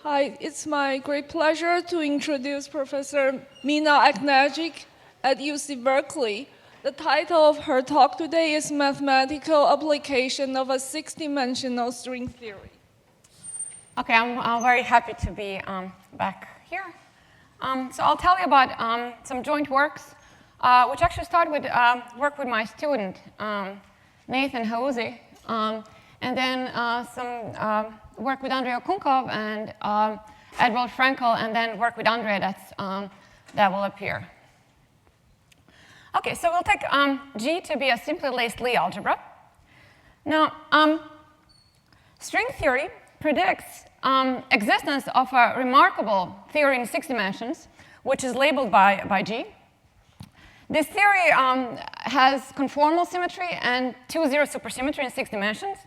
Hi, it's my great pleasure to introduce Professor Mina Aganagic at UC Berkeley. The title of her talk today is Mathematical Application of a Six-Dimensional String Theory. Okay, I'm very happy to be back here. So I'll tell you about some joint works, which actually start with work with my student, Nathan Hauzi, and then some work with Andrei Okunkov and Edward Frankel, and then work with Andrei that will appear. Okay, so we'll take G to be a simply laced Lie algebra. Now, string theory predicts existence of a remarkable theory in 6 dimensions, which is labeled by G. This theory has conformal symmetry and 2-0 supersymmetry in 6 dimensions.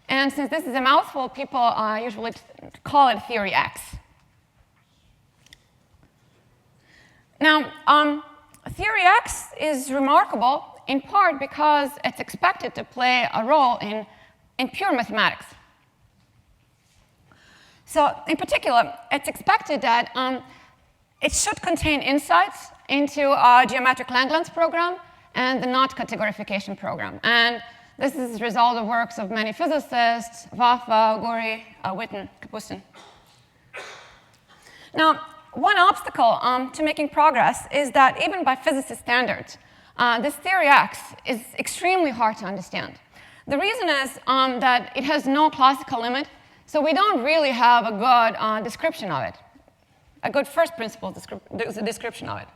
And since this is a mouthful, people usually call it theory X. Now, theory X is remarkable in part because it's expected to play a role in pure mathematics. So in particular, it's expected that it should contain insights into a geometric Langlands program and the knot categorification program. And this is the result of works of many physicists, Waffa, Guri, Witten, Kapustin. Now, one obstacle to making progress is that even by physicist standards, this theory X is extremely hard to understand. The reason is that it has no classical limit, so we don't really have a good description of it, a good first principle description of it.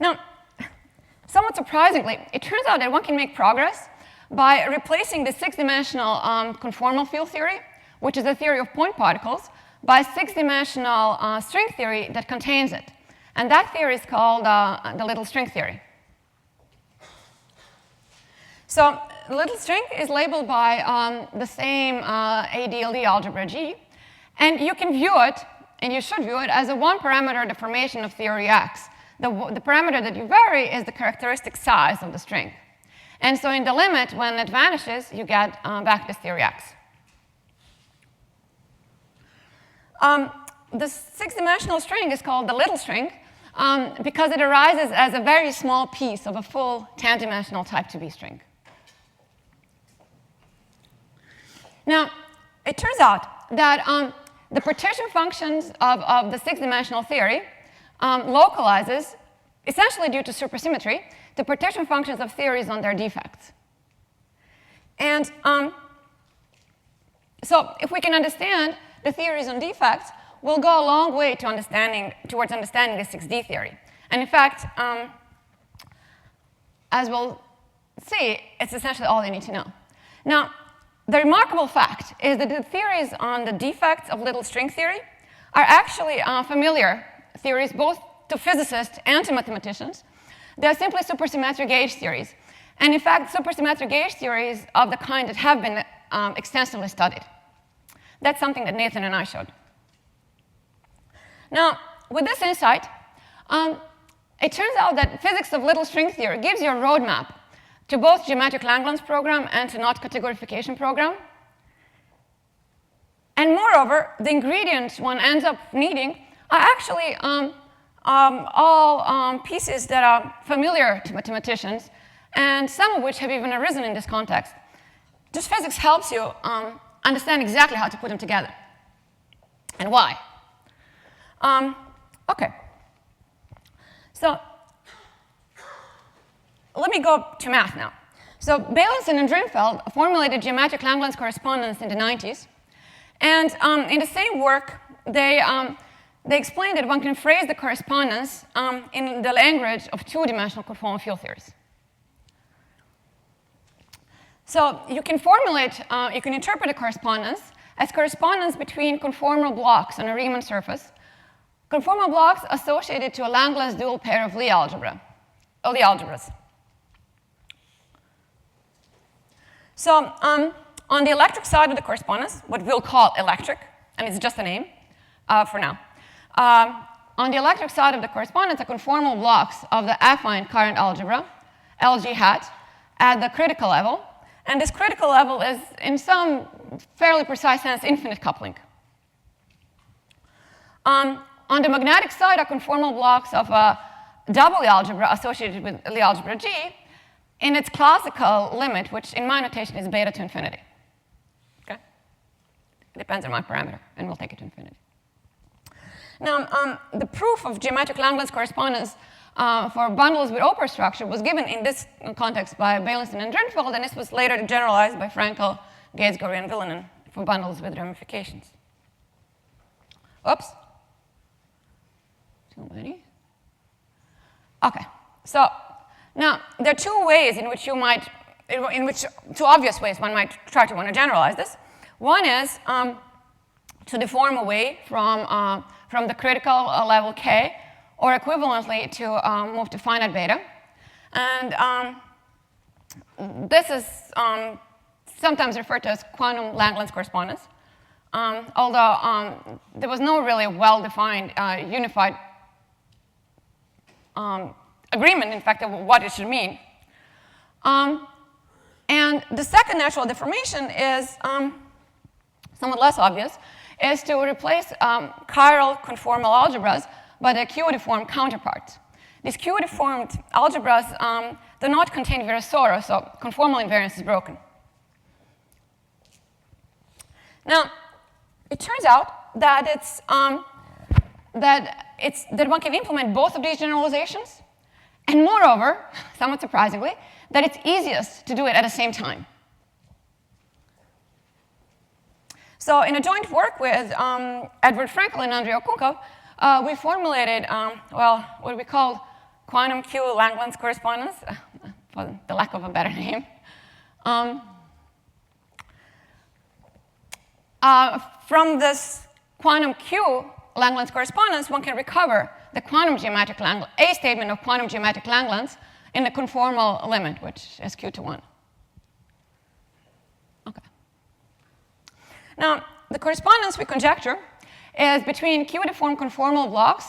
Now, somewhat surprisingly, it turns out that one can make progress by replacing the 6-dimensional conformal field theory, which is a theory of point particles, by 6-dimensional string theory that contains it. And that theory is called the little string theory. So little string is labeled by the same ADLD algebra G, and you can view it, and you should view it, as a one-parameter deformation of theory X. The parameter that you vary is the characteristic size of the string. And so in the limit, when it vanishes, you get back this theory X. The 6-dimensional string is called the little string because it arises as a very small piece of a full 10-dimensional type 2B string. Now, it turns out that the partition functions of the 6-dimensional theory localizes, essentially due to supersymmetry, the partition functions of theories on their defects. And so if we can understand the theories on defects, we'll go a long way to towards understanding the 6D theory. And in fact, as we'll see, it's essentially all you need to know. Now, the remarkable fact is that the theories on the defects of little string theory are actually familiar theories both to physicists and to mathematicians. They are simply supersymmetric gauge theories. And in fact, supersymmetric gauge theories of the kind that have been extensively studied. That's something that Nathan and I showed. Now, with this insight, it turns out that physics of little string theory gives you a roadmap to both geometric Langlands program and to knot categorification program. And moreover, the ingredients one ends up needing are actually all pieces that are familiar to mathematicians, and some of which have even arisen in this context. Just physics helps you understand exactly how to put them together and why. Okay. So let me go to math now. So Beilinson and Drinfeld formulated geometric Langlands correspondence in the 90s. And in the same work, they explained that one can phrase the correspondence in the language of 2-dimensional conformal field theories. So you can you can interpret a correspondence as correspondence between conformal blocks on a Riemann surface, conformal blocks associated to a Langlands dual pair of Lie algebras. So on the electric side of the correspondence, what we'll call electric, and it's just a name for now. On the electric side of the correspondence are conformal blocks of the affine current algebra, LG hat, at the critical level. And this critical level is, in some fairly precise sense, infinite coupling. On the magnetic side are conformal blocks of a double algebra associated with the algebra G in its classical limit, which in my notation is beta to infinity. Okay? It depends on my parameter, and we'll take it to infinity. Now, the proof of geometric Langlands correspondence for bundles with Oper structure was given in this context by Beilinson and Drinfeld, and this was later generalized by Frankel, Gates-Gorey, and Villanen for bundles with ramifications. Oops. Too many. Okay. So now there are two ways in which two obvious ways one might try to want to generalize this. One is to deform away from the critical level k, or equivalently to move to finite beta. And this is sometimes referred to as quantum Langlands correspondence, although there was no really well-defined unified agreement, in fact, of what it should mean. And the second natural deformation is somewhat less obvious, is to replace chiral conformal algebras by their Q-deformed counterparts. These Q-deformed algebras do not contain Virasoro, so conformal invariance is broken. Now, it turns out that that one can implement both of these generalizations, and moreover, somewhat surprisingly, that it's easiest to do it at the same time. So in a joint work with Edward Frankel and Andrei Okunkov, we formulated, what we call quantum Q Langlands correspondence, for the lack of a better name. From this quantum Q Langlands correspondence, one can recover the quantum geometric Langlands, a statement of quantum geometric Langlands in the conformal limit, which is Q to 1. Okay. Now, the correspondence we conjecture is between Q-deformed conformal blocks,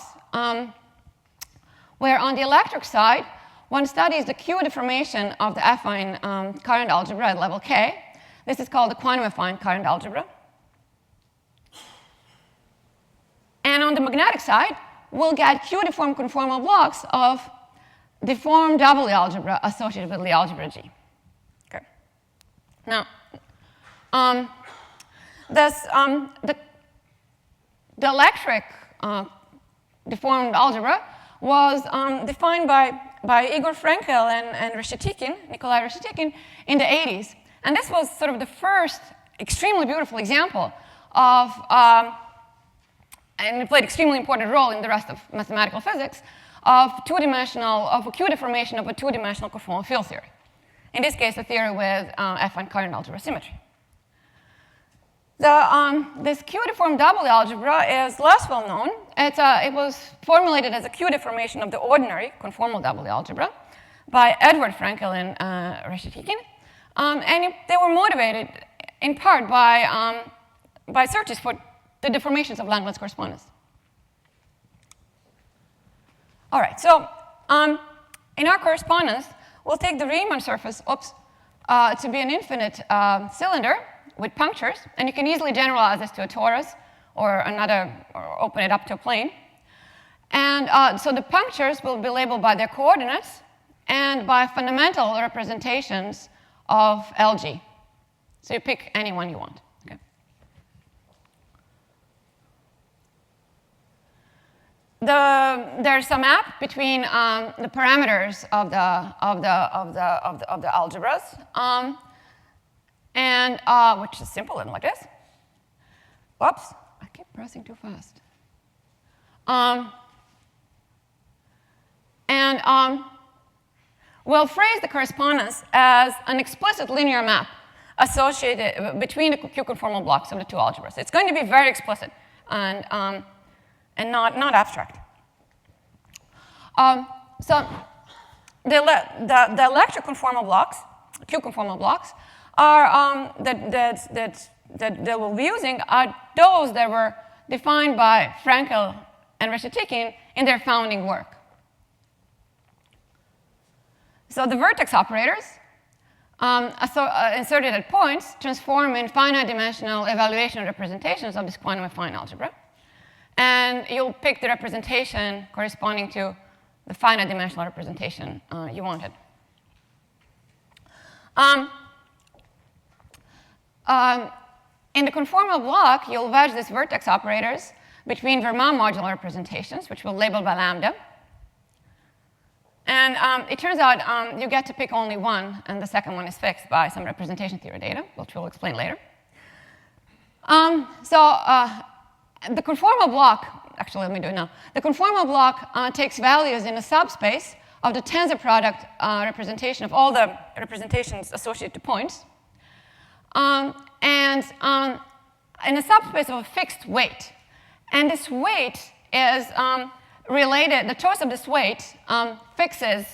where on the electric side, one studies the Q deformation of the affine current algebra at level k. This is called the quantum affine current algebra. And on the magnetic side, we'll get Q-deformed conformal blocks of deformed double algebra associated with the algebra G. Okay. Now, the electric deformed algebra was defined by Igor Frankel and Nikolai Reshetikin in the 80s. And this was sort of the first extremely beautiful example of, and it played an extremely important role in the rest of mathematical physics, of a Q deformation of a two-dimensional conformal field theory. In this case, a theory with affine current algebra symmetry. This Q-deformed double algebra is less well known. It was formulated as a Q deformation of the ordinary conformal double algebra by Edward Frankel and Reshetikin. And they were motivated in part by searches for the deformations of Langlands correspondence. All right, so in our correspondence, we'll take the Riemann surface to be an infinite cylinder with punctures, and you can easily generalize this to a torus or open it up to a plane. And so the punctures will be labeled by their coordinates and by fundamental representations of LG. So you pick any one you want. Okay. There's some map between the parameters of the algebras. Which is simple and like this. Whoops, I keep pressing too fast. We'll phrase the correspondence as an explicit linear map associated between the Q-conformal blocks of the two algebras. It's going to be very explicit and not abstract. So the electric conformal blocks, Q-conformal blocks, are that we'll be using are those that were defined by Frankel and Reshetikin in their founding work. So the vertex operators inserted at points transform in finite dimensional evaluation representations of this quantum affine algebra. And and you'll pick the representation corresponding to the finite dimensional representation you wanted. In the conformal block, you'll wedge these vertex operators between Verma modular representations, which we'll label by lambda. And it turns out you get to pick only one, and the second one is fixed by some representation theory data, which we'll explain later. The conformal block, actually let me do it now. The conformal block takes values in a subspace of the tensor product representation of all the representations associated to points. And in a subspace of a fixed weight. And this weight is related, the choice of this weight fixes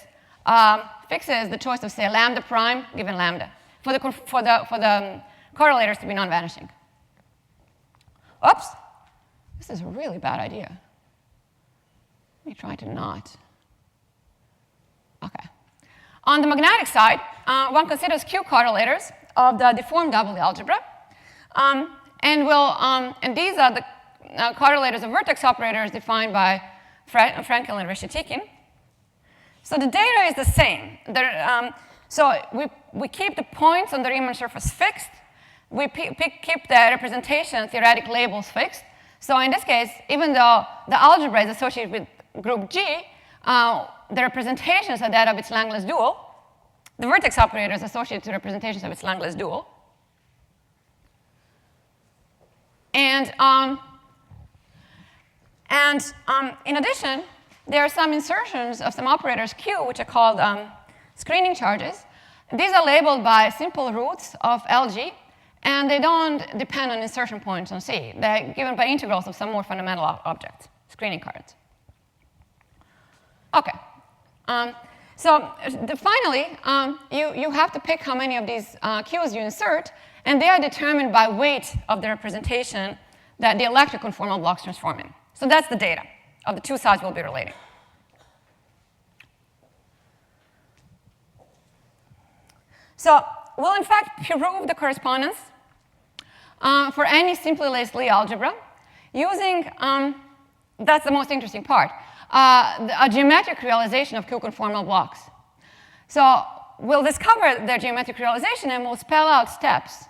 the choice of, say, lambda prime given lambda for the correlators to be non-vanishing. Oops, this is a really bad idea. Let me try to not. Okay. On the magnetic side, one considers Q correlators of the deformed double algebra. And these are the correlators of vertex operators defined by Frankel and Reshetikin. So the data is the same. So we keep the points on the Riemann surface fixed. We keep the representation theoretic labels fixed. So in this case, even though the algebra is associated with group G, the representations are that of its Langlands dual. The vertex operator is associated to representations of its Langlands dual. And in addition, there are some insertions of some operators Q, which are called screening charges. These are labeled by simple roots of LG, and they don't depend on insertion points on C. They're given by integrals of some more fundamental objects, screening cards. Okay. Finally, you have to pick how many of these Qs you insert, and they are determined by weight of the representation that the electric conformal blocks transform in. So that's the data of the two sides we'll be relating. So we'll in fact prove the correspondence for any simply laced Lie algebra using, that's the most interesting part, a geometric realization of Q-conformal blocks. So we'll discover their geometric realization and we'll spell out steps.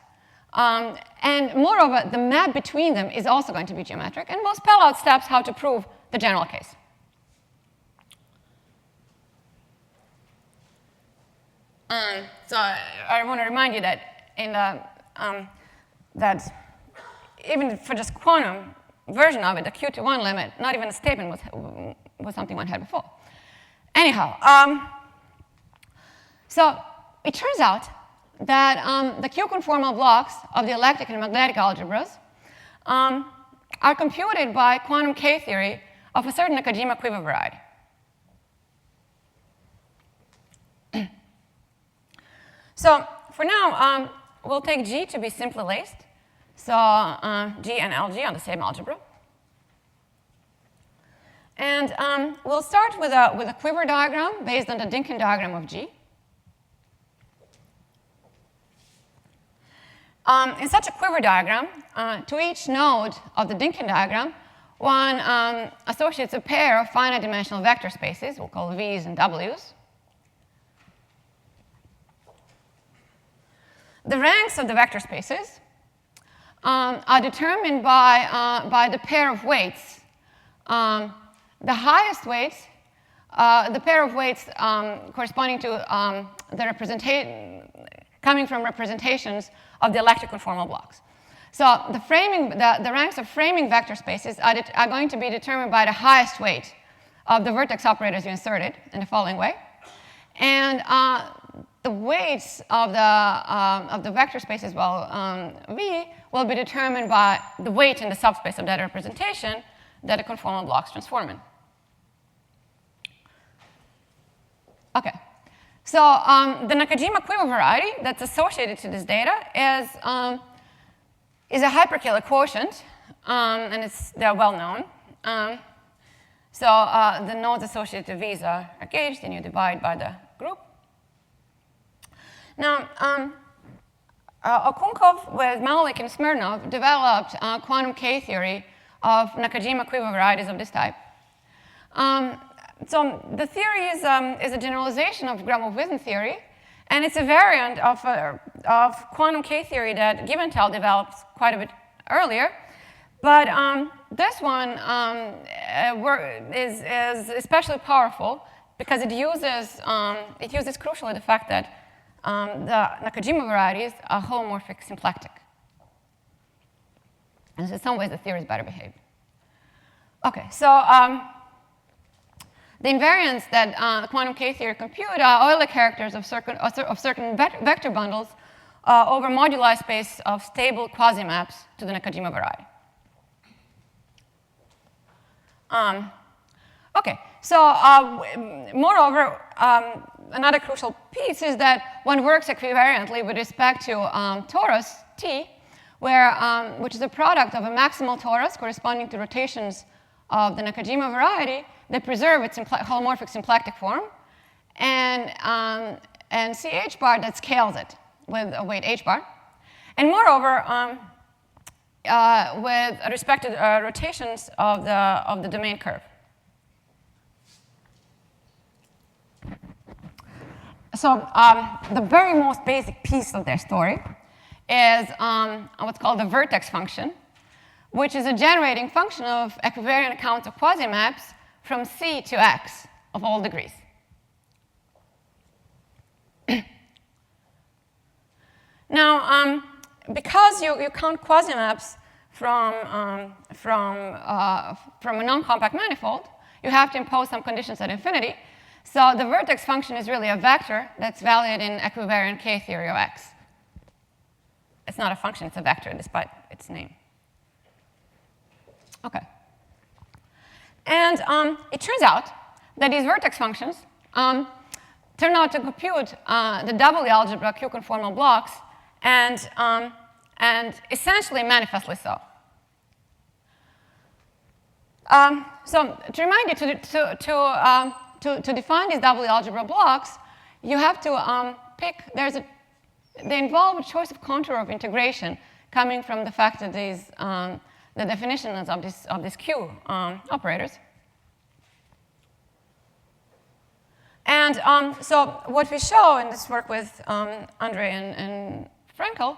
And moreover, the map between them is also going to be geometric, and we'll spell out steps how to prove the general case. So I want to remind you that in the that even for just quantum version of it, the Q to 1 limit, not even a statement was something one had before. Anyhow, so it turns out that the Q-conformal blocks of the electric and magnetic algebras are computed by quantum K-theory of a certain Nakajima quiver variety. So for now, we'll take G to be simply laced. So G and LG on the same algebra. And we'll start with a quiver diagram based on the Dynkin diagram of G. In such a quiver diagram, to each node of the Dynkin diagram, one associates a pair of finite dimensional vector spaces, we'll call V's and W's. The ranks of the vector spaces are determined by the pair of weights. The highest weights, the pair of weights corresponding to the representation, coming from representations of the electric conformal blocks. So the ranks of framing vector spaces are going to be determined by the highest weight of the vertex operators you inserted in the following way. And the weights of the vector spaces, V, will be determined by the weight in the subspace of that representation that the conformal blocks transform in. Okay. So the Nakajima quiver variety that's associated to this data is a hyperkähler quotient, and they're well known. So the nodes associated to V's are gauged, and you divide by the group. Now, Okunkov with Malik and Smirnov developed quantum K-theory of Nakajima-Kuiva varieties of this type. So the theory is a generalization of Gromov-Witten theory, and it's a variant of quantum K-theory that Giventhal developed quite a bit earlier. But this one is especially powerful because it uses crucially the fact that the Nakajima varieties are holomorphic symplectic. And so in some ways, the theory is better behaved. Okay, so the invariants that quantum K-theory compute are Euler characters of certain vector bundles over moduli space of stable quasi-maps to the Nakajima variety. Okay, so moreover, another crucial piece is that one works equivariantly with respect to torus T, which is a product of a maximal torus corresponding to rotations of the Nakajima variety that preserve its holomorphic symplectic form, and CH bar that scales it with a weight H bar. And moreover, with respect to rotations of the domain curve. So the very most basic piece of their story is what's called the vertex function, which is a generating function of equivariant accounts of quasi-maps from C to X of all degrees. Now, because you count quasi-maps from a non-compact manifold, you have to impose some conditions at infinity. So the vertex function is really a vector that's valid in equivariant K-theory of X. It's not a function, it's a vector, despite its name. Okay. And it turns out that these vertex functions turn out to compute the doubly algebra Q-conformal blocks, and essentially manifestly so. So to remind you, to define these doubly algebra blocks, you have to they involve a choice of contour of integration coming from the fact that these the definitions of these Q operators. And so what we show in this work with Andre and Frankel,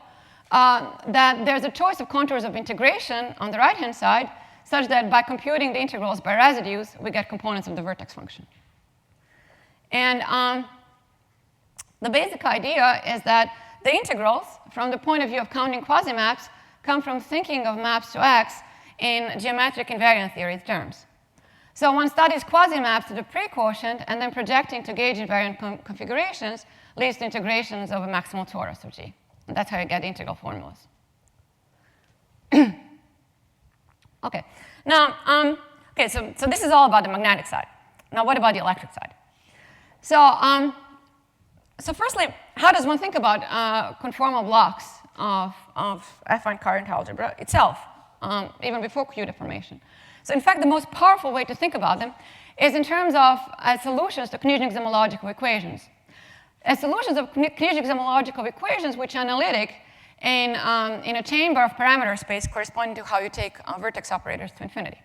that there's a choice of contours of integration on the right-hand side, such that by computing the integrals by residues, we get components of the vertex function. And the basic idea is that the integrals, from the point of view of counting quasi-maps, come from thinking of maps to X in geometric invariant theory terms. So one studies quasi-maps to the pre-quotient, and then projecting to gauge invariant configurations leads to integrations of a maximal torus of G. And that's how you get integral formulas. Okay. Now, so this is all about the magnetic side. Now, what about the electric side? So, so firstly, how does one think about conformal blocks of affine current algebra itself, even before Q deformation? So in fact, the most powerful way to think about them is in terms of solutions to Kniznik's homological equations. As solutions of Kniznik's homological equations, which are analytic in a chamber of parameter space corresponding to how you take vertex operators to infinity.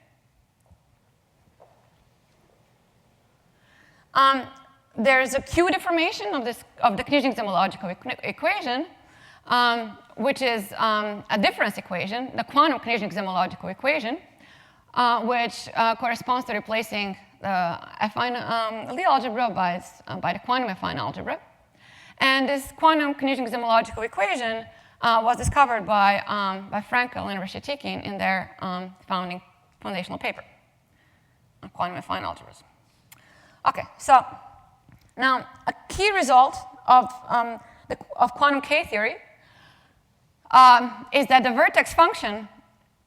There's a Q deformation of the Kniznik's homological equation, which is a difference equation, the quantum Kniznik's homological equation, which corresponds to replacing the affine Lie algebra by the quantum affine algebra. And this quantum Kniznik's homological equation was discovered by Frankel and Reshetkin in their foundational paper on quantum affine algebras. Okay, so now a key result of quantum K theory is that the vertex function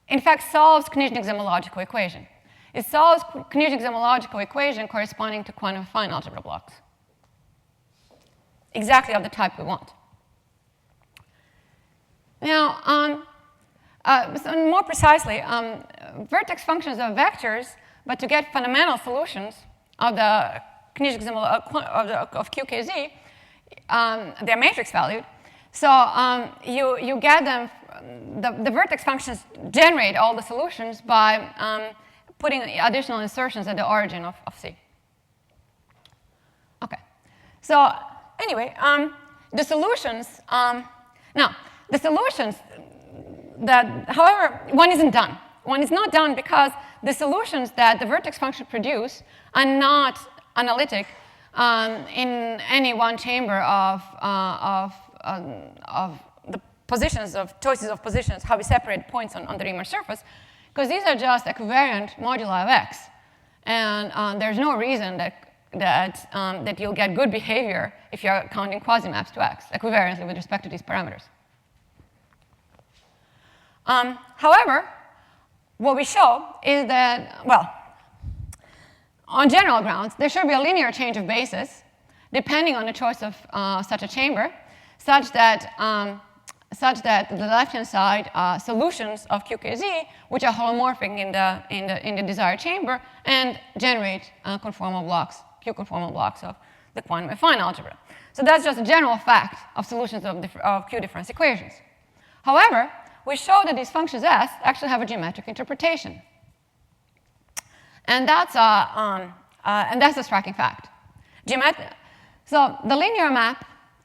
in fact solves Kniznik's homological equation. It solves Kniznik's homological equation corresponding to quantum affine algebra blocks, exactly of the type we want. Now, so more precisely, vertex functions are vectors, but to get fundamental solutions of the Kniznik's of QKZ, they're matrix valued. So you get them the vertex functions generate all the solutions by putting additional insertions at the origin of C. Okay. So anyway, the solutions, now, the solutions that, however, one isn't done. One is not done because the solutions that the vertex function produce are not analytic in any one chamber of the positions of choices of positions, how we separate points on the Riemann surface, because these are just equivariant moduli of x. And there's no reason that you'll get good behavior if you're counting quasi-maps to x, equivariantly with respect to these parameters. However, what we show is that, well, on general grounds, there should be a linear change of basis depending on the choice of such a chamber, such that the left-hand side solutions of QKZ, which are holomorphic in the desired chamber, and generate conformal blocks, Q-conformal blocks of the quantum affine algebra. So that's just a general fact of solutions of Q-difference equations. However, we show that these functions S actually have a geometric interpretation. And that's a striking fact. So the linear map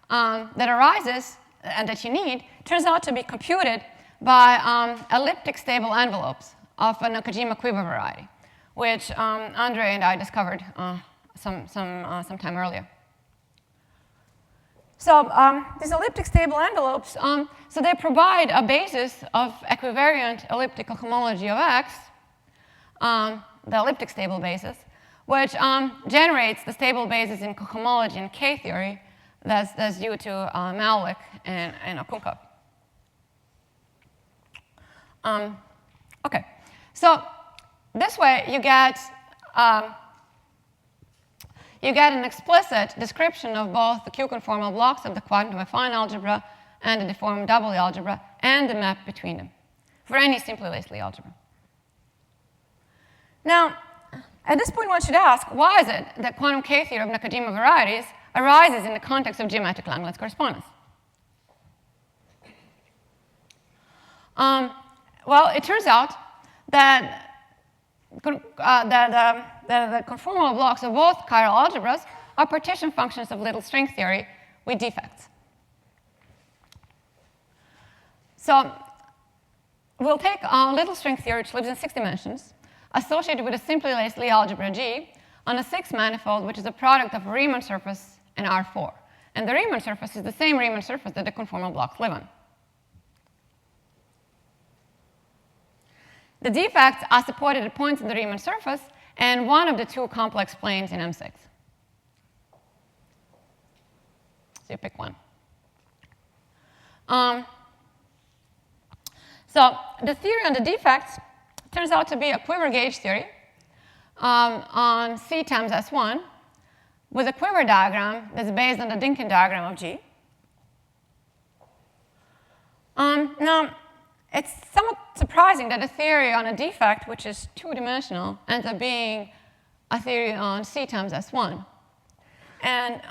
that arises and that you need turns out to be computed by elliptic stable envelopes of a Nakajima-Quiver variety, which Andre and I discovered some time earlier. So these elliptic stable envelopes, so they provide a basis of equivariant elliptical homology of X, the elliptic stable basis, which generates the stable basis in cohomology in K-theory that's due to Malwick and Okunkov. Okay, so this way you get an explicit description of both the Q-conformal blocks of the quantum affine algebra and the deformed doubly algebra and the map between them for any simply Lee algebra. Now, at this point, one should ask, why is it that quantum K-theory of Nakajima varieties arises in the context of geometric Langlands correspondence? Well, it turns out that the conformal blocks of both chiral algebras are partition functions of little string theory with defects. So we'll take little string theory, which lives in 6 dimensions, associated with a simply Lee algebra G on a 6 manifold, which is a product of a Riemann surface and R4. And the Riemann surface is the same Riemann surface that the conformal blocks live on. The defects are supported at points in the Riemann surface and one of the 2 complex planes in M6. So you pick one. So the theory on the defects turns out to be a quiver gauge theory on C times S1 with a quiver diagram that's based on the Dynkin diagram of G. Now, it's somewhat surprising that a theory on a defect, which is 2-dimensional, ends up being a theory on C times S1. And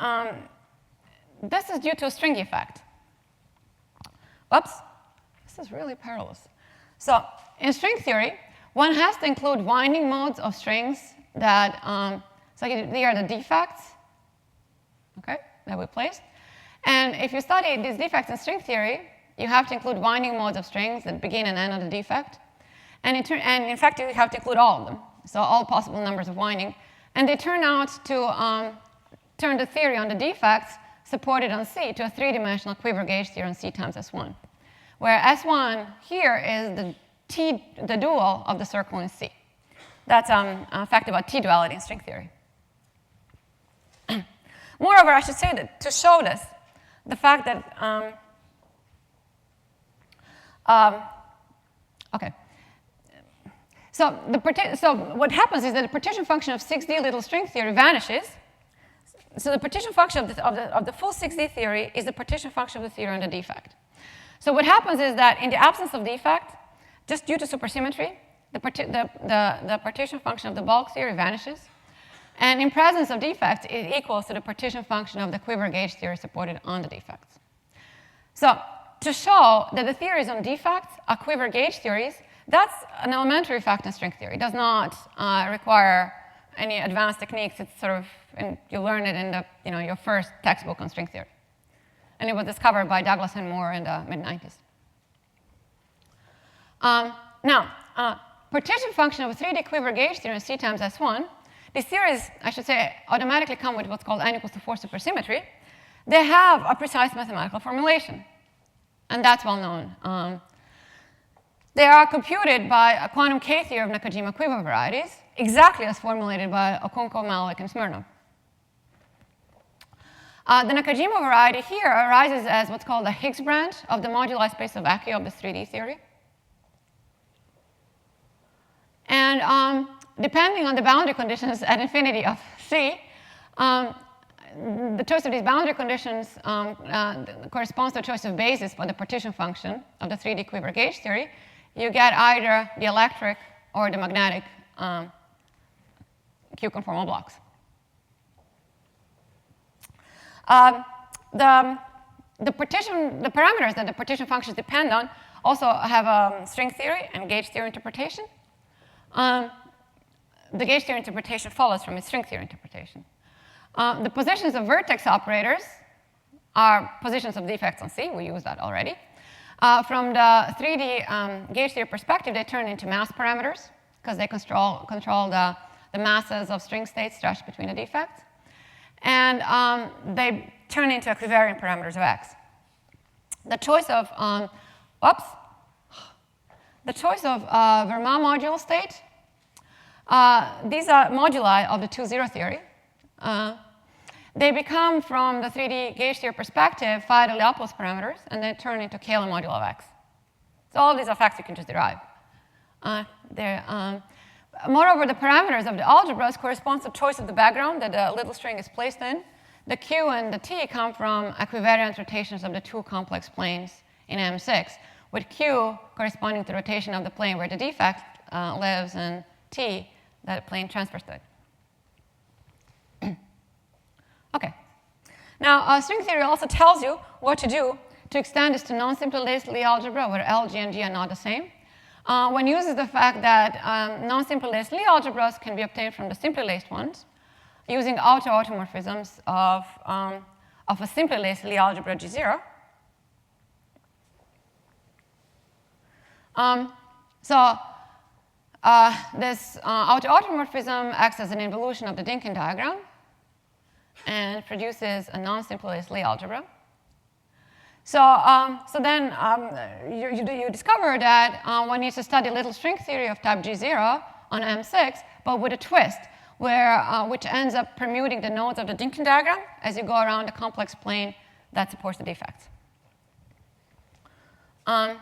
this is due to a string effect. Whoops, this is really perilous. So in string theory, one has to include winding modes of strings that, so they are the defects, okay, that we placed. And if you study these defects in string theory, you have to include winding modes of strings that begin and end on the defect. And in fact, you have to include all of them, so all possible numbers of winding. And they turn out to turn the theory on the defects supported on C to a 3-dimensional quiver gauge theory on C times S1, where S1 here is the dual of the circle in C. That's a fact about T-duality in string theory. Moreover, I should say that to show this, the fact that okay. So what happens is that the partition function of 6D little string theory vanishes. So the partition function of the full 6D theory is the partition function of the theory on the defect. So what happens is that in the absence of defect, just due to supersymmetry, the partition function of the bulk theory vanishes. And in presence of defects, it equals to the partition function of the quiver gauge theory supported on the defects. So to show that the theories on defects are quiver gauge theories, that's an elementary fact in string theory. It does not require any advanced techniques. It's sort of, and you learn it in the, your first textbook on string theory. And it was discovered by Douglas and Moore in the mid-90s. Now, partition function of a 3D quiver gauge theory C times S1. These theories, I should say, automatically come with what's called n equals to 4 supersymmetry. They have a precise mathematical formulation, and that's well known. They are computed by a quantum K theory of Nakajima quiver varieties, exactly as formulated by Okunko, Malik, and Smirnov. The Nakajima variety here arises as what's called the Higgs branch of the moduli space of vacuum of this 3D theory. And depending on the boundary conditions at infinity of C, the choice of these boundary conditions corresponds to a choice of basis for the partition function of the 3D quiver gauge theory. You get either the electric or the magnetic Q-conformal blocks. The parameters that the partition functions depend on also have string theory and gauge theory interpretation. The gauge theory interpretation follows from its string theory interpretation. The positions of vertex operators are positions of defects on C. We use that already. From the 3D gauge theory perspective, they turn into mass parameters because they control the masses of string states stretched between the defects. And they turn into equivariant parameters of X. The choice of, Verma module state, these are moduli of the 2-0 theory. They become, from the 3D gauge theory perspective, phi Deliopoulos parameters, and they turn into Kähler module of X. So all these are facts you can just derive. Moreover, the parameters of the algebras correspond to the choice of the background that the little string is placed in. The Q and the T come from equivariant rotations of the two complex planes in M6, with Q corresponding to the rotation of the plane where the defect lives, and T, that plane transfers to it. Okay. Now, string theory also tells you what to do to extend this to non-simply laced Lie algebra, where L, G, and G are not the same. One uses the fact that non-simply laced Lie algebras can be obtained from the simply laced ones using automorphisms of a simply laced Lie algebra G0. This automorphism acts as an involution of the Dynkin diagram and produces a non-simply laced Lie algebra. So then you discover that one needs to study little string theory of type G0 on M6, but with a twist, which ends up permuting the nodes of the Dynkin diagram as you go around the complex plane that supports the defects. I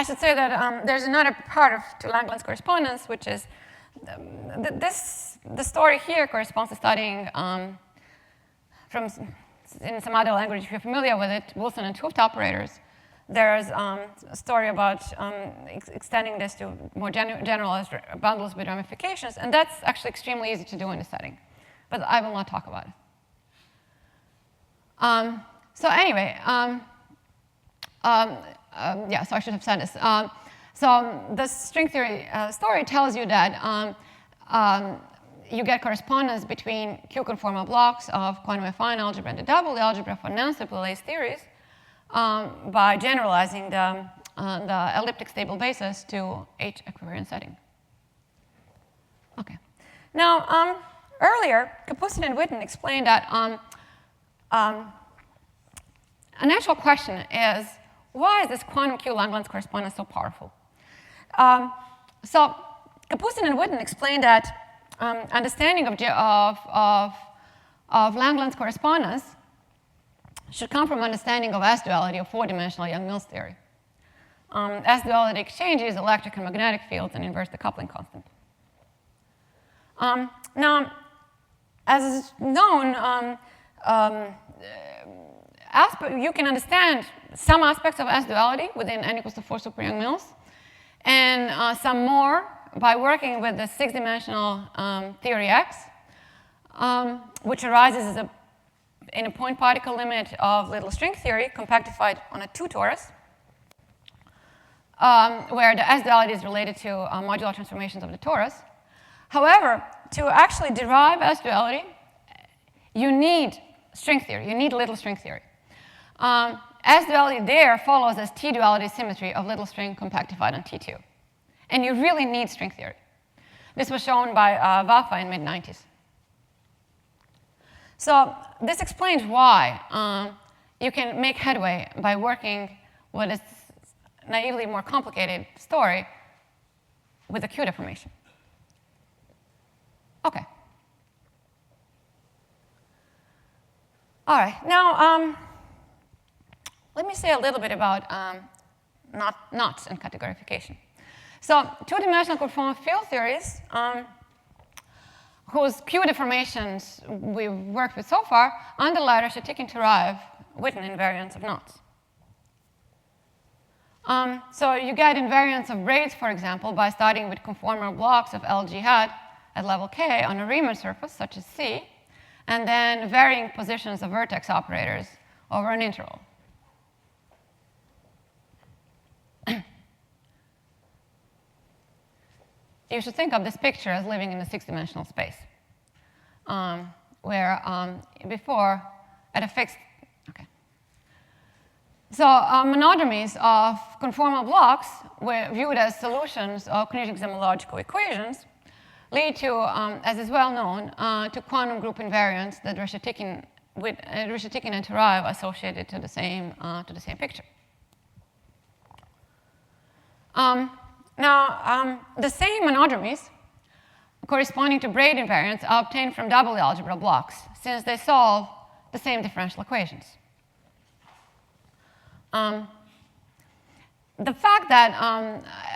should say that there's another part to Langlands correspondence, which is the story here corresponds to studying in some other language, if you're familiar with it, Wilson and 't Hooft operators. There's a story about extending this to more generalized bundles with ramifications, and that's actually extremely easy to do in this setting. But I will not talk about it. So anyway, so I should have said this. So the string theory story tells you that you get correspondence between Q-conformal blocks of quantum affine algebra and the double algebra for non-simply laced theories by generalizing the elliptic stable basis to H equivariant setting. Okay. Now, earlier, Kapustin and Witten explained that a natural question is, why is this quantum Q Langlands correspondence so powerful? So Kapustin and Witten explained that understanding of Langlands correspondence should come from understanding of S-duality of four-dimensional Young-Mills theory. S-duality exchanges electric and magnetic fields and inverse the coupling constant. Now, as is known, you can understand some aspects of S-duality within n equals to 4 super Young-Mills, and some more by working with the six-dimensional theory X, which arises as a in a point particle limit of little string theory compactified on a 2 torus, where the S duality is related to modular transformations of the torus. However, to actually derive S duality, you need string theory. You need little string theory. S duality there follows as T duality symmetry of little string compactified on T2. And you really need string theory. This was shown by Waffa in mid-90s. So this explains why you can make headway by working what is naively more complicated story with a Q deformation. Okay. All right. Now, let me say a little bit about knots and categorification. So, two-dimensional conformal field theories, whose Q deformations we've worked with so far, on the latter should take into derive Witten invariance of knots. So you get invariance of braids, for example, by starting with conformal blocks of LG hat at level K on a Riemann surface, such as C, and then varying positions of vertex operators over an interval. You should think of this picture as living in a 6-dimensional space, where before, at a fixed, okay. So monodromies of conformal blocks, were viewed as solutions of kinetic homological equations, lead to, as is well known, to quantum group invariants that Reshetikhin and Turaev associated to the same picture. Now, the same monodromies corresponding to braid invariants are obtained from double algebra blocks, since they solve the same differential equations. The fact that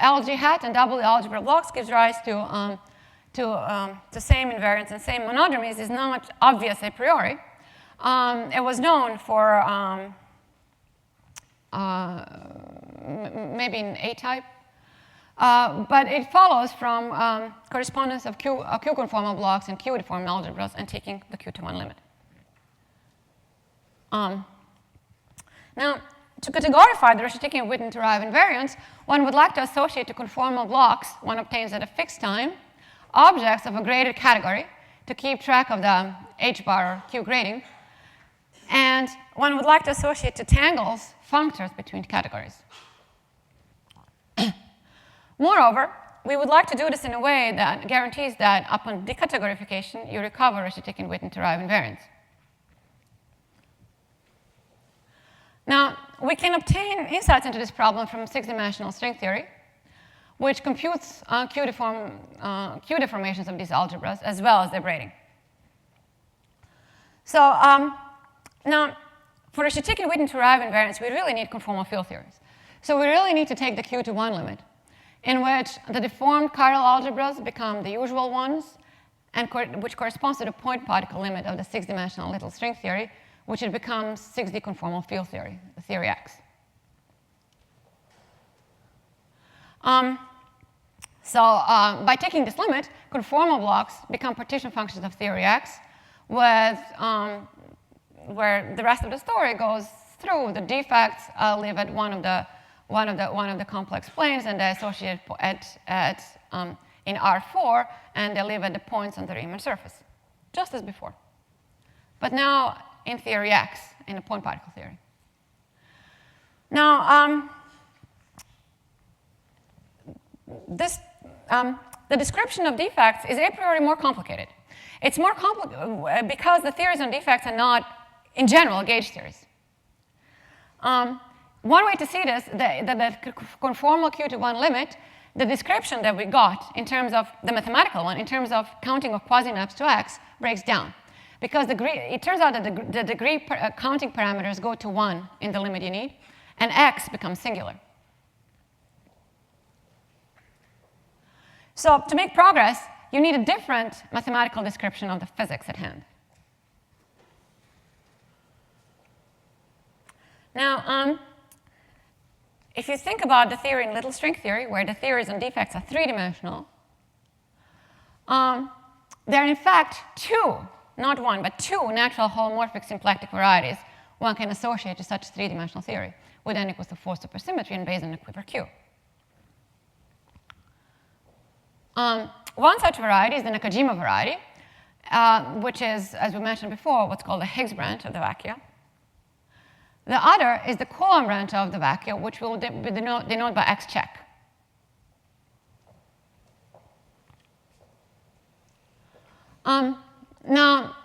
LG hat and double algebra blocks gives rise to the same invariants and same monodromies is not obvious a priori. It was known for maybe in A-type. But it follows from correspondence of Q conformal blocks and Q deformed algebras and taking the Q to 1 limit. Now, to categorify the Reshetikhin Witten derived invariants, one would like to associate to conformal blocks one obtains at a fixed time objects of a graded category to keep track of the H bar or Q grading. And one would like to associate to tangles functors between categories. Moreover, we would like to do this in a way that guarantees that upon decategorification, you recover Reshetikhin Witten derived invariants. Now, we can obtain insights into this problem from 6-dimensional string theory, which computes Q deformations of these algebras as well as their braiding. So now, for Reshetikhin Witten derived invariants, we really need conformal field theories. So we really need to take the Q to 1 limit, in which the deformed chiral algebras become the usual ones, and which corresponds to the point particle limit of the 6-dimensional little string theory, which it becomes 6D conformal field theory, the theory X. By taking this limit, conformal blocks become partition functions of theory X, with, where the rest of the story goes through. The defects live at one of the complex planes, and they associate in R4, and they live at the points on the Riemann surface, just as before. But now in theory X, in the point particle theory. Now, the description of defects is a priori more complicated. It's more complicated because the theories on defects are not, in general, gauge theories. One way to see this, the conformal Q to 1 limit, the description that we got in terms of the mathematical one, in terms of counting of quasi-maps to X, breaks down. Because it turns out that the degree counting parameters go to 1 in the limit you need, and X becomes singular. So to make progress, you need a different mathematical description of the physics at hand. Now, if you think about the theory in little string theory, where the theories on defects are 3-dimensional, there are in fact 2 not one, but two natural holomorphic symplectic varieties one can associate to such a three-dimensional theory with n equals to 4 supersymmetry and based on a quiver Q. One such variety is the Nakajima variety, which is, as we mentioned before, what's called the Higgs branch of the vacua. The other is the Coulomb branch of the vacua, which we'll denote by X check. Now,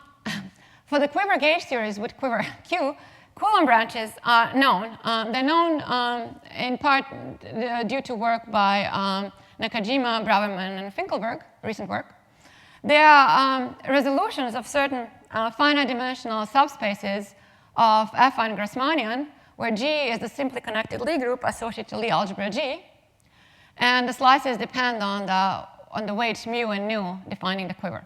for the quiver gauge theories with quiver Q, Coulomb branches are known. They're known in part due to work by Nakajima, Braverman, and Finkelberg, recent work. They are resolutions of certain finite dimensional subspaces of affine Grassmannian, where G is the simply connected Lie group associated to Lie algebra G, and the slices depend on the weights mu and nu defining the quiver.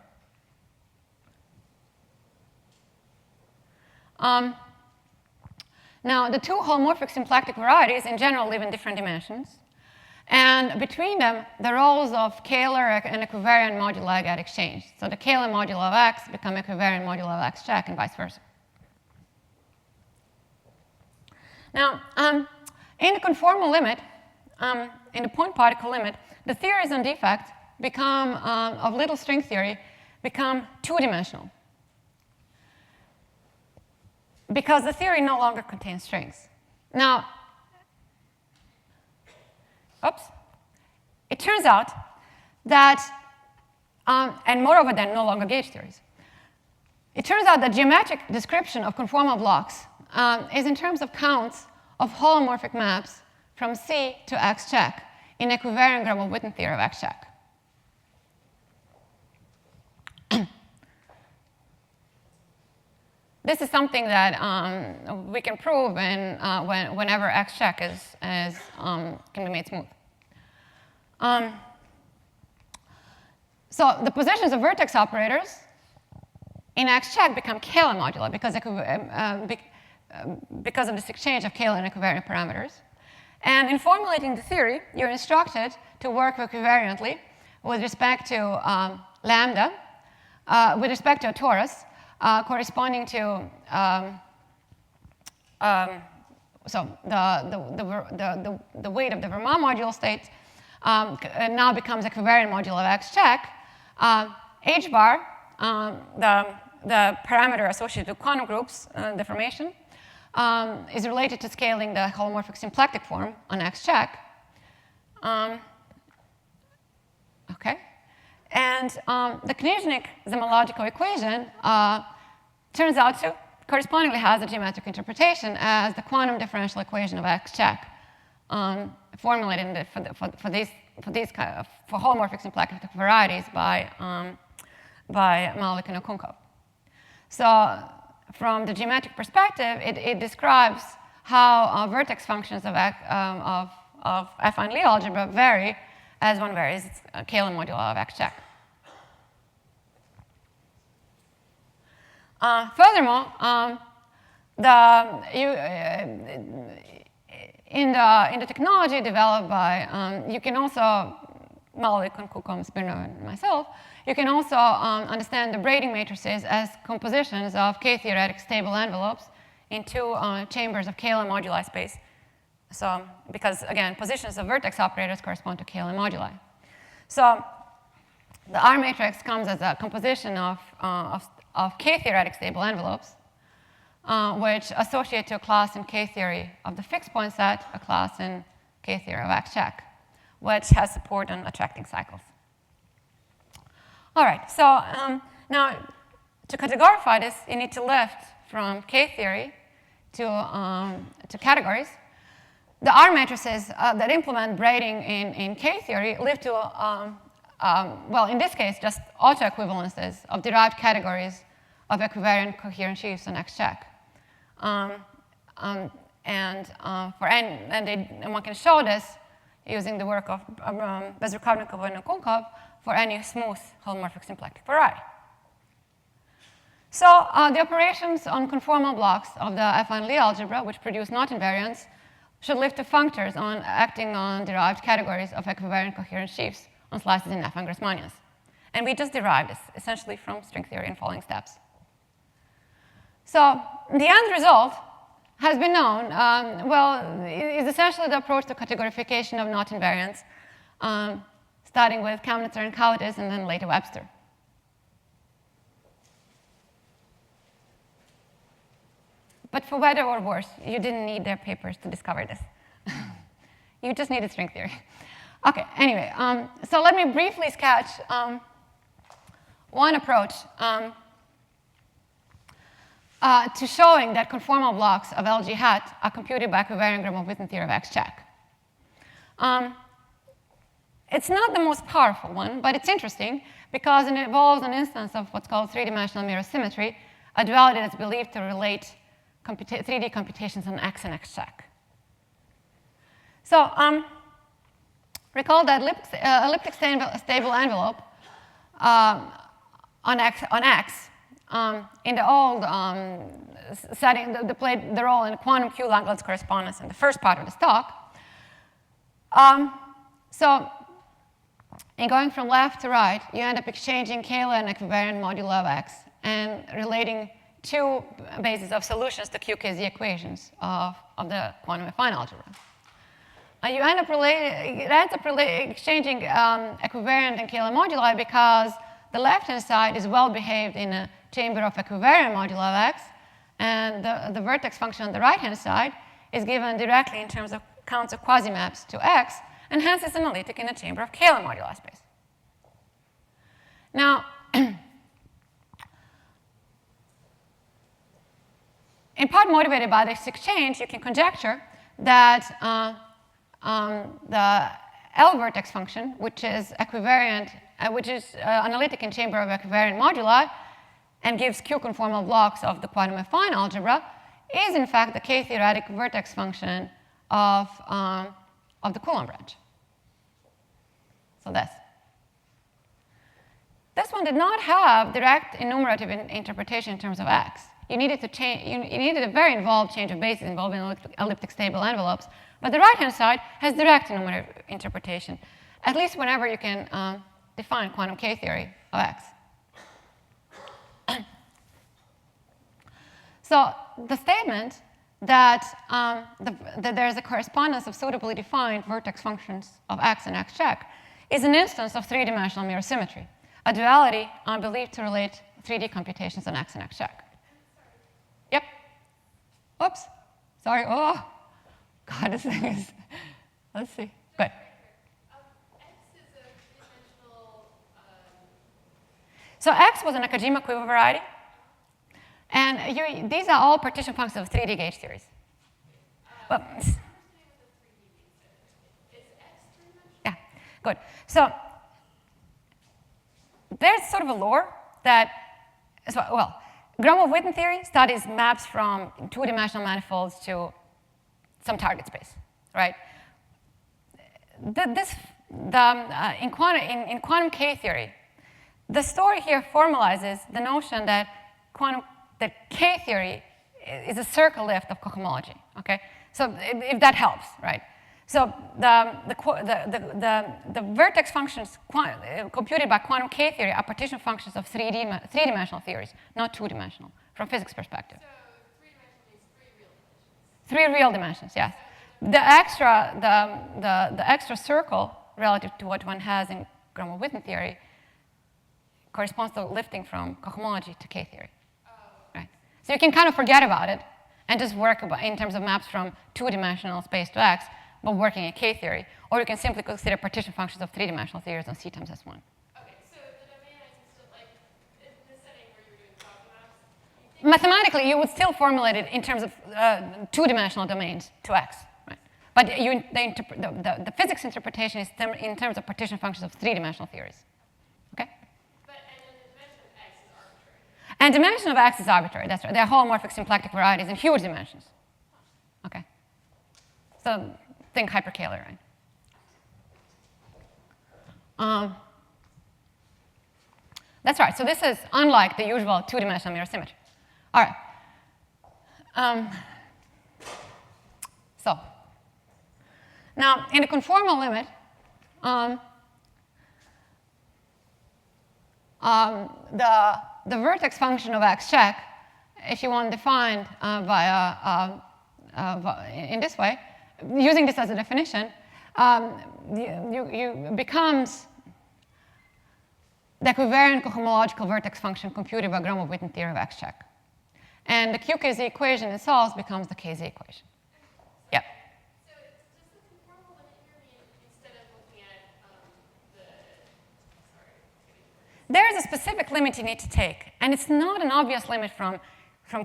Now, the two holomorphic symplectic varieties in general live in different dimensions. And between them, the roles of Kähler and equivariant moduli get exchanged. So the Kähler modulo of X become equivariant modulo of X check and vice versa. Now, in the conformal limit, in the point particle limit, the theories on defect become, of little string theory, become two-dimensional, because the theory no longer contains strings. Now, it turns out that, and moreover they're no longer gauge theories. It turns out that geometric description of conformal blocks is in terms of counts of holomorphic maps from C to X check in equivariant Gromov-Witten theory of X check. This is something that we can prove whenever X check can be made smooth. So the positions of vertex operators in X check become Kähler moduli because of this exchange of Kähler and equivariant parameters. And in formulating the theory, you're instructed to work equivariantly with respect to lambda, with respect to a torus, corresponding to so the weight of the Verma module state now becomes equivariant modulo of X check. H bar, the parameter associated with quantum groups deformation, is related to scaling the holomorphic symplectic form on X check. Okay. And the Knizhnik zemological equation turns out to correspondingly has a geometric interpretation as the quantum differential equation of X check, formulated for holomorphic symplectic varieties by Malik and Okunkov. So from the geometric perspective, it describes how vertex functions of affine Lie algebra vary as one varies Kähler modulo of X check. Furthermore, in the technology developed by, you can also, Malik and Kukom, Spirno, and myself, you can also understand the braiding matrices as compositions of K-theoretic stable envelopes in two chambers of Kähler moduli space. So, because again, positions of vertex operators correspond to Kähler moduli. So, the R matrix comes as a composition of K-theoretic stable envelopes, which associate to a class in K-theory of the fixed point set, a class in K-theory of X check, which has support on attracting cycles. All right, so now to categorify this, you need to lift from K-theory to categories. The R matrices that implement braiding in K-theory live to, well, in this case, just autoequivalences of derived categories of equivariant coherent sheaves on X check. And one can show this using the work of Bezrukovnikov and Okunkov for any smooth holomorphic symplectic variety. So the operations on conformal blocks of the affine Lie algebra, which produce knot invariants, should live to functors on acting on derived categories of equivariant coherent sheaves on slices in affine Grassmannians. And we just derived this essentially from string theory in following steps. So the end result has been known, is essentially the approach to categorification of knot invariants, starting with Kamnitzer and Kautis and then later Webster. But for better or worse, you didn't need their papers to discover this. You just needed string theory. Okay, anyway, so let me briefly sketch one approach to showing that conformal blocks of LG hat are computed by covariant Gromov-Witten theory of X check. It's not the most powerful one, but it's interesting because it involves an instance of what's called three-dimensional mirror symmetry, a duality that's believed to relate 3D computations on X and X check. So recall that elliptic stable envelope on X in the old setting, they played the role in quantum Q Langlands correspondence in the first part of this talk. So in going from left to right, you end up exchanging Kähler and equivariant modulo of X and relating two bases of solutions to QKZ equations of the quantum affine algebra. You end up exchanging equivariant and Kähler moduli because the left-hand side is well behaved in a chamber of equivariant modulo of X, and the vertex function on the right-hand side is given directly in terms of counts of quasi-maps to X, and hence is analytic in a chamber of Kähler moduli space. Now, in part motivated by this exchange, you can conjecture that the L vertex function, which is equivariant, which is analytic in chamber of equivariant moduli, and gives Q-conformal blocks of the quantum affine algebra, is in fact the K-theoretic vertex function of the Coulomb branch. So this one did not have direct enumerative interpretation in terms of X. You needed to change. You needed a very involved change of basis involving elliptic stable envelopes. But the right-hand side has direct enumerative interpretation, at least whenever you can define quantum K theory of X. So the statement that there is a correspondence of suitably defined vertex functions of X and X check is an instance of three-dimensional mirror symmetry, a duality believed to relate 3D computations on X and X check. Yep. Oops. Sorry. Oh, God, this thing is. Let's see. Good. X is a three-dimensional. So X was an Nakajima-Kuiva variety. And these are all partition functions of 3D gauge theories. But, yeah, good. So there's sort of a lore that, well, Gromov-Witten theory studies maps from two-dimensional manifolds to some target space, right? In quantum K theory, the story here formalizes the notion that K theory is a circle lift of cohomology. Okay, so if that helps, right? So the vertex functions computed by quantum K theory are partition functions of three-dimensional theories, not two-dimensional, from physics perspective. So three real dimensions. 3 real dimensions, yes. The extra circle relative to what one has in Gromov-Witten theory corresponds to lifting from cohomology to K theory. Right. So you can kind of forget about it and just work in terms of maps from two-dimensional space to X, but working in K theory. Or you can simply consider partition functions of three-dimensional theories on C times S1. Okay, so the domain is still like in the setting where you were doing quasi maps. Mathematically, you would still formulate it in terms of two-dimensional domains to X, right? But the physics interpretation is in terms of partition functions of three-dimensional theories. Okay? And then the dimension of X is arbitrary. And dimension of X is arbitrary, that's right. They're holomorphic symplectic varieties in huge dimensions. Okay. So think hyperkähler, right? That's right. So this is unlike the usual two-dimensional mirror symmetry. All right. So now in the conformal limit, the vertex function of X check if you want defined in this way, using this as a definition, becomes the equivariant cohomological vertex function computed by Gromov-Witten theory of X-check. And the QKZ equation it solves becomes the KZ equation. Yeah. So does the conformal limit here mean instead of looking at There is a specific limit you need to take, and it's not an obvious limit from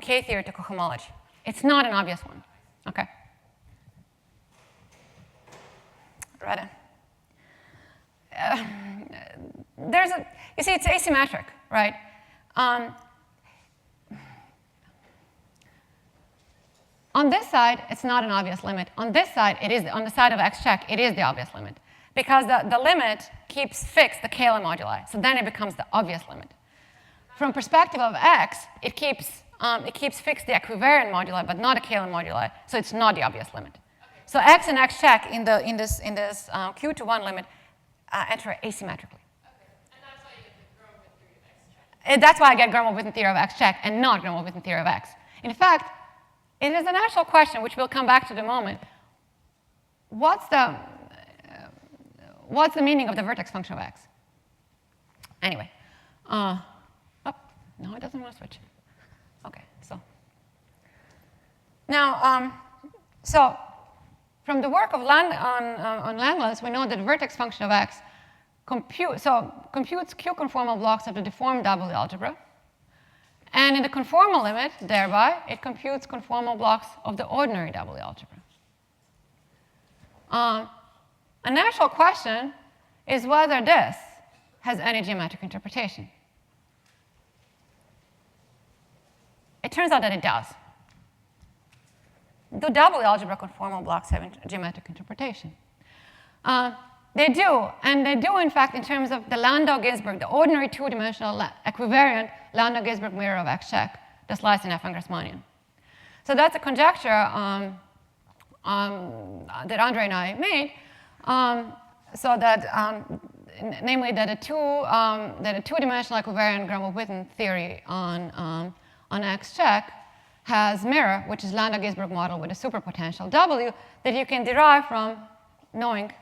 K theory to cohomology. It's not an obvious one. Okay. Right. You see, it's asymmetric, right? On this side, it's not an obvious limit. On this side, it is. On the side of X-check, it is the obvious limit, because the limit keeps fixed the Kähler moduli. So then it becomes the obvious limit. From perspective of X, it keeps fixed the equivariant moduli, but not a Kähler moduli. So it's not the obvious limit. Okay. So X and X-check in this Q to 1 limit enter asymmetrically. and that's why you get the That's why I get Gromov-Witten Gromov-Witten theory of X-check. theory of X-check and not Gromov-Witten theory of X. In fact, it is an actual question, which we'll come back to in a moment. What's the meaning of the vertex function of X? Anyway. No, it doesn't want to switch. Okay, so. Now, so from the work of on Langlands, we know that the vertex function of X computes Q-conformal blocks of the deformed double algebra. And in the conformal limit, thereby, it computes conformal blocks of the ordinary double algebra. A natural question is whether this has any geometric interpretation. It turns out that it does. Do double algebra conformal blocks have geometric interpretation? They do, and they do, in fact, in terms of the Landau-Ginzburg, the ordinary two-dimensional equivariant Landau-Ginzburg mirror of X-check, the slice in F and Grassmannian. So that's a conjecture that Andre and I made, so that, namely, that a two-dimensional equivariant Gromov-Witten theory on X-check has mirror, which is Landau-Ginzburg model with a superpotential W that you can derive from knowing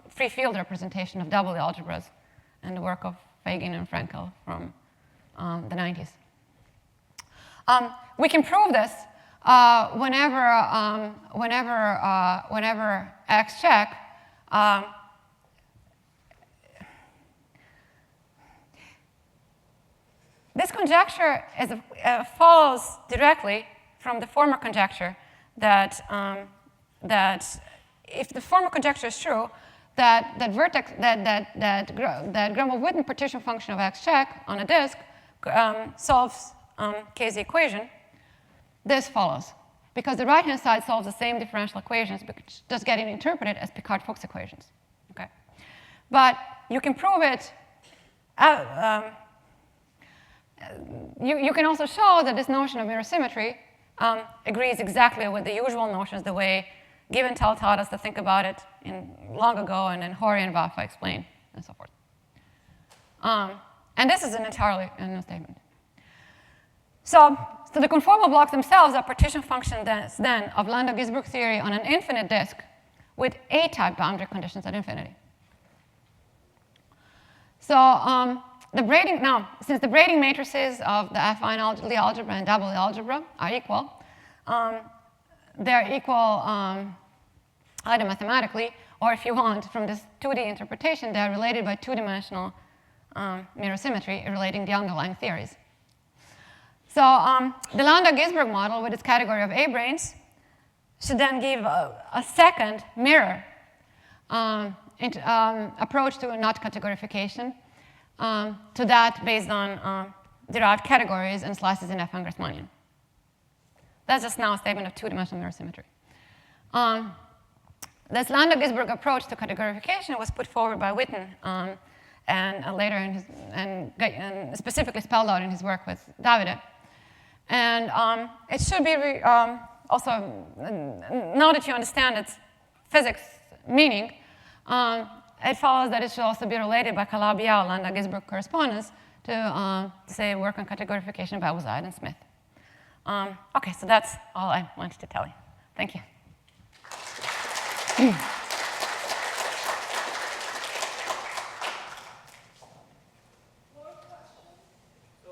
free field representation of double algebras and the work of Fagin and Frenkel from the 90s. We can prove this whenever X-check this conjecture follows directly from the former conjecture that if the former conjecture is true, that Gromov-Witten partition function of X-check on a disk solves K's equation, this follows. Because the right-hand side solves the same differential equations, just getting interpreted as Picard-Fuchs equations. Okay? But you can prove it. You can also show that this notion of mirror symmetry agrees exactly with the usual notions, the way Giventhal taught us to think about it long ago, and then Hori and Waffa explained, and so forth. And this is an entirely new statement. So the conformal blocks themselves are partition functions then of Landau-Ginzburg theory on an infinite disk with A-type boundary conditions at infinity. So since the braiding matrices of the affine Lie algebra and double algebra are equal, they're equal either mathematically, or if you want, from this 2D interpretation, they're related by two-dimensional mirror symmetry, relating the underlying theories. So the Landau-Ginzburg model with its category of A-branes should then give a second mirror approach to knot categorification to that based on derived categories and slices in F and Grassmannian. That's just now a statement of two-dimensional mirror symmetry. This Landau-Ginzburg approach to categorification was put forward by Witten and later and specifically spelled out in his work with Davide. And it should be also, now that you understand its physics meaning, it follows that it should also be related by Calabi-Yau, Landau-Ginzburg correspondence to, say, work on categorification by Uzide and Smith. Okay, so that's all I wanted to tell you. Thank you. So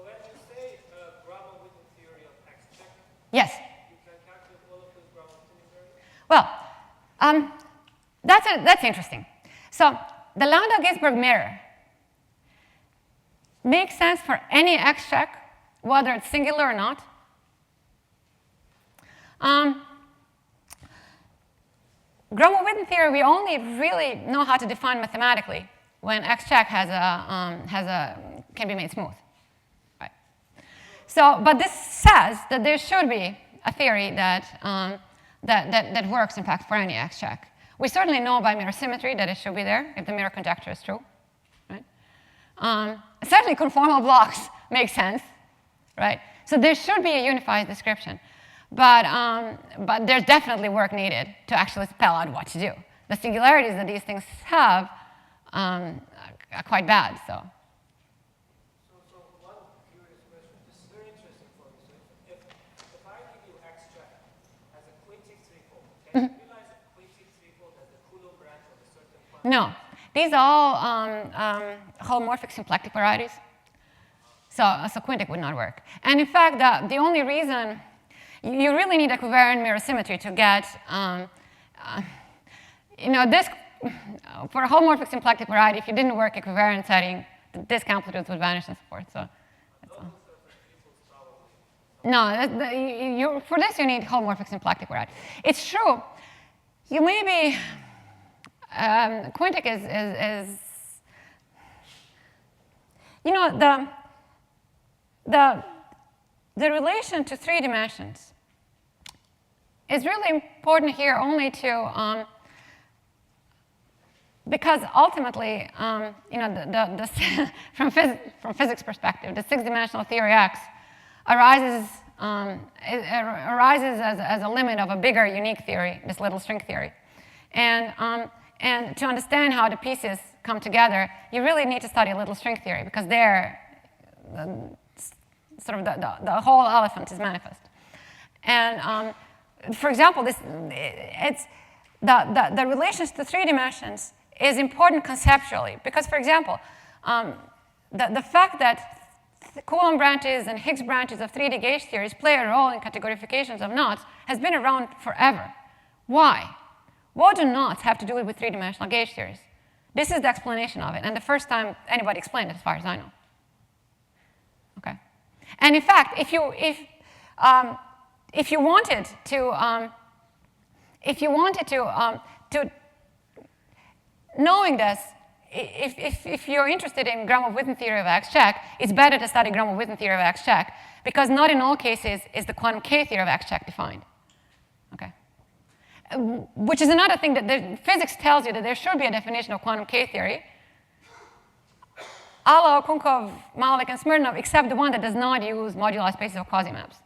when you say Gromov-Witten theory of X-check, Yes. you can calculate all of those Gromov-Witten variables? Well, that's interesting. So the Landau-Ginzburg mirror makes sense for any X-check, whether it's singular or not. Gromov-Witten theory, we only really know how to define mathematically when X-check can be made smooth. Right. So, but this says that there should be a theory that works, in fact, for any X-check. We certainly know by mirror symmetry that it should be there if the mirror conjecture is true. Right? Certainly, conformal blocks make sense, right? So there should be a unified description. But there's definitely work needed to actually spell out what to do. The singularities that these things have are quite bad. So one curious question. This is very interesting for me. So if I give you X-check as a quintic threefold, can you realize a quintic threefold as the Coulomb branch of a certain quantity? no, these are all holomorphic symplectic varieties. So quintic would not work. And in fact, the only reason you really need equivariant mirror symmetry to get, this, for a holomorphic symplectic variety, if you didn't work equivariant setting, the disk amplitudes would vanish and so forth. So that's all. No, for this you need holomorphic symplectic variety. It's true. You may be, quintic is the relation to 3 dimensions is really important here only to, because ultimately, from physics perspective, the 6-dimensional theory X arises as a limit of a bigger unique theory, this little string theory. And to understand how the pieces come together, you really need to study a little string theory because there, sort of the whole elephant is manifest. And for example, the relations to 3 dimensions is important conceptually because, for example, the fact that Coulomb branches and Higgs branches of 3D gauge theories play a role in categorifications of knots has been around forever. Why? What do knots have to do with 3-dimensional gauge theories? This is the explanation of it, and the first time anybody explained it, as far as I know. Okay. And in fact, if you wanted to knowing this, if you're interested in Gromov-Witten theory of X-check, it's better to study Gromov-Witten theory of X-check because not in all cases is the quantum K theory of X-check defined. Okay. Which is another thing that the physics tells you that there should be a definition of quantum K theory. A la Kunkov, Malik, and Smirnov, except the one that does not use moduli spaces of quasi-maps.